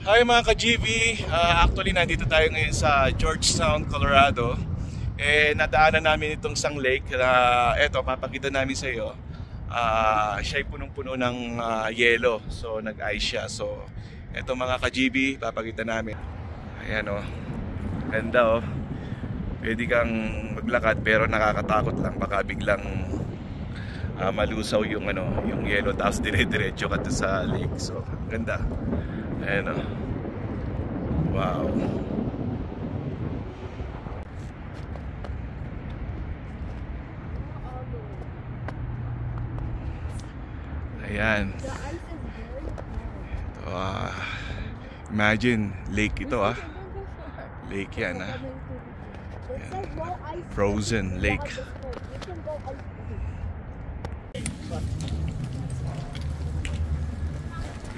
Hi mga ka-GB, actually nandito tayo ngayon sa Georgetown, Colorado. Nadaanan namin itong isang lake na eto, papakita namin sa iyo. Siya ay punong-puno ng yelo, so nag-ice siya. So eto mga ka-GB, papakita namin. Ayan o, ganda o. Pwede kang maglakad pero nakakatakot lang, baka biglang malusaw yung yelo tapos dire-diretso ka sa lake. So ganda. Ayan o. Wow. Ayan. Ito, imagine, lake ito Lake yan Ayan. Frozen lake.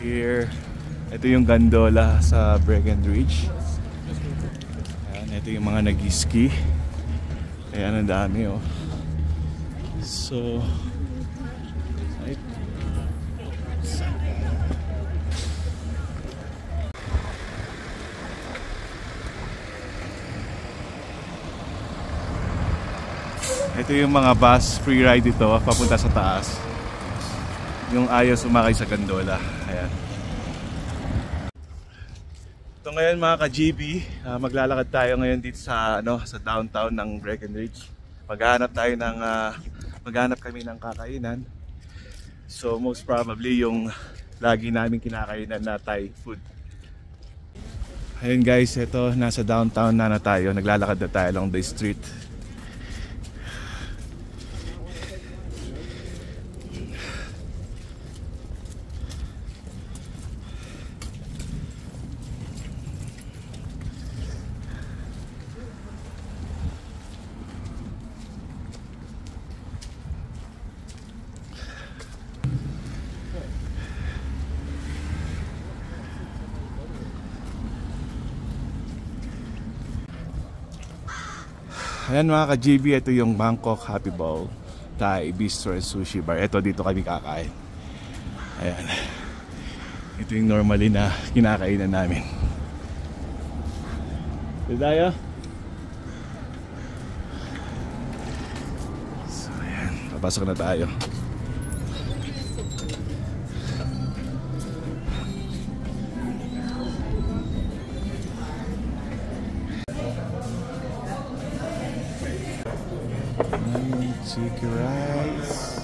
Here, ito yung gondola sa Breckenridge. Ayan, ito yung mga nag-ski. Ayan, ang dami oh. So, ito yung mga bus, free ride dito, papunta sa taas. Yung ayaw sumakay sa gondola. Ayan. Ito ngayon mga ka-GB, maglalakad tayo ngayon dito sa sa downtown ng Breckenridge. Maghanap kami ng kakainan. So most probably yung lagi namin kinakainan na Thai food. Ayun guys, ito nasa downtown na tayo. Naglalakad na tayo along the street. Ayan mga ka-GB, ito yung Bangkok Happy Bowl Thai Bistro and Sushi Bar. Ito dito kami kakain. Ayan. Ito yung normally na kinakainan namin. Dito tayo. So ayan, papasok na tayo. Chicken rice.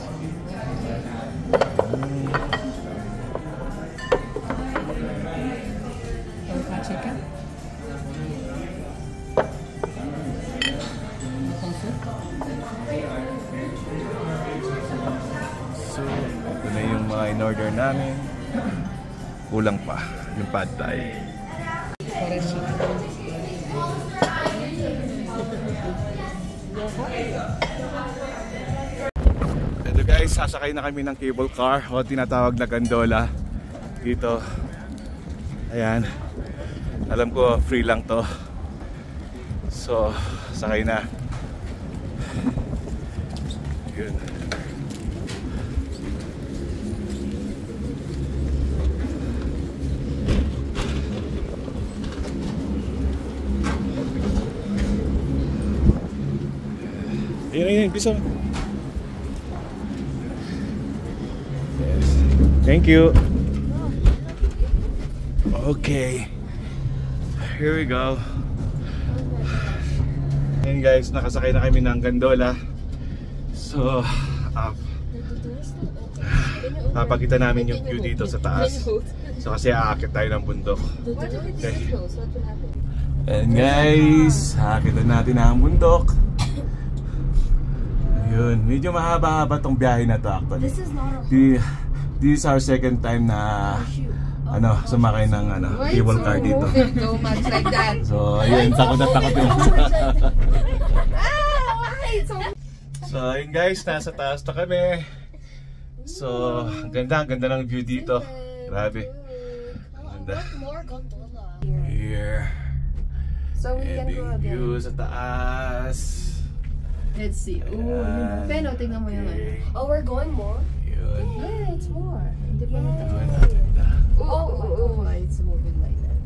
Chicken. So, ito na yung mga in-order namin. Kulang pa yung pad thai. Ito guys, sasakay na kami ng cable car o tinatawag na gondola dito. Ayan, alam ko free lang to, so sakay na. Yun. Ayun, bisa. Yes. Thank you. Okay. Here we go. Ayan guys, nakasakay na kami ng gondola. So, papakita namin yung view dito sa taas. So kasi aakit tayo ng bundok. Okay. And guys, aakitan natin ang bundok. Yun, medyo mahaba-haba tong biyahe na to actually. This is our second time na sumakay ng cable car dito. So much like that. So, ayun, takot na takot yung So, ayun guys, nasa taas na kami. So, ang ganda ng view dito. Grabe. Ganda. Here. So we can go again. View sa taas. Let's see. Oh, pero tingnan mo yung Oh, we're going more? Yun. Yeah, it's more. Hindi pa Gawin natin na. Oh, it's moving like that.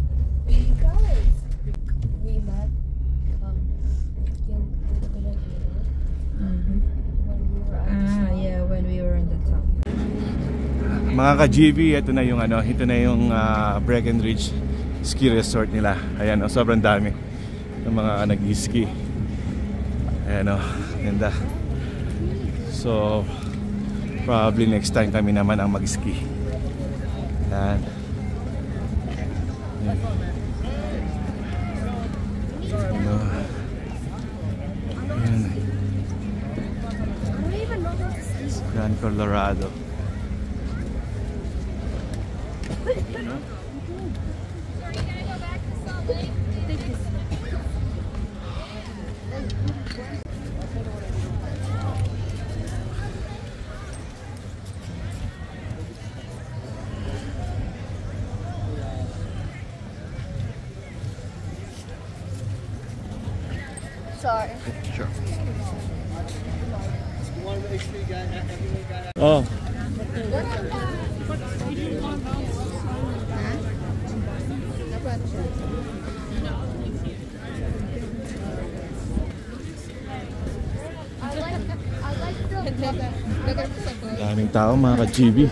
Mga ka-GB, ito na yung Breckenridge Ski Resort nila. Ayan, sobrang dami ng mga nag-ski. Ayan, ganda. So probably next time kami naman ang mag-ski. Ayan. Grand Colorado. Sorry. Sure. Oh. Daming tao mga ka-GB.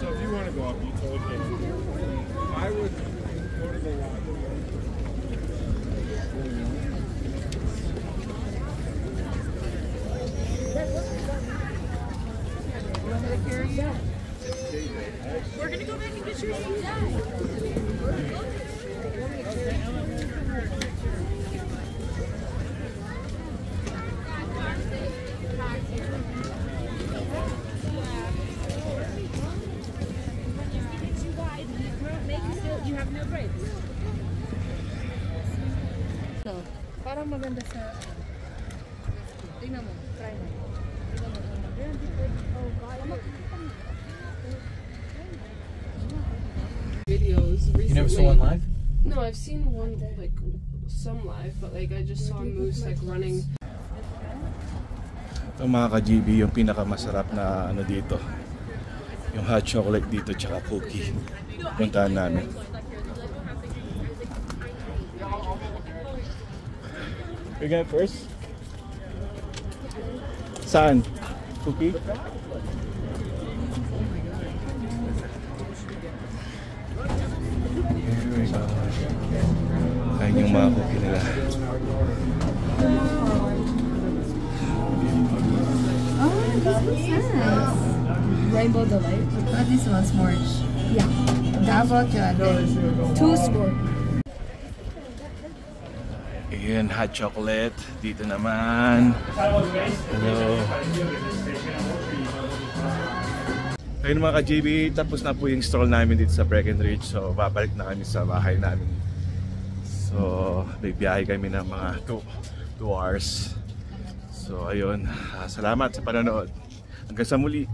So if you want to go up, you totally can. I would go to the lodge. We're gonna go back and get your shoes. You have no brakes. So, parang maganda sa... Tingnan mo, try mo. Videos recently. You never saw one live? No, I've seen one like some live, but like I just saw Moose like running. Ito mga ka-GB, yung pinakamasarap na dito. Yung hot chocolate dito tsaka cookie. Puntahan namin. We're going first? Saan? Cookie? Here we go. Kain yung mga cookie nila. Oh, this looks nice. Rainbow Delight. But this one's more. Yeah. How about you, Ate? 2 score. Ayan, hot chocolate. Dito naman. Hello. Ayun mga ka-JB, tapos na po yung stroll namin dito sa Breckenridge. So, babalik na kami sa bahay namin. So, bibiyahe kami ng mga 2 hours. So, ayun. Salamat sa panonood. Hanggang sa muli.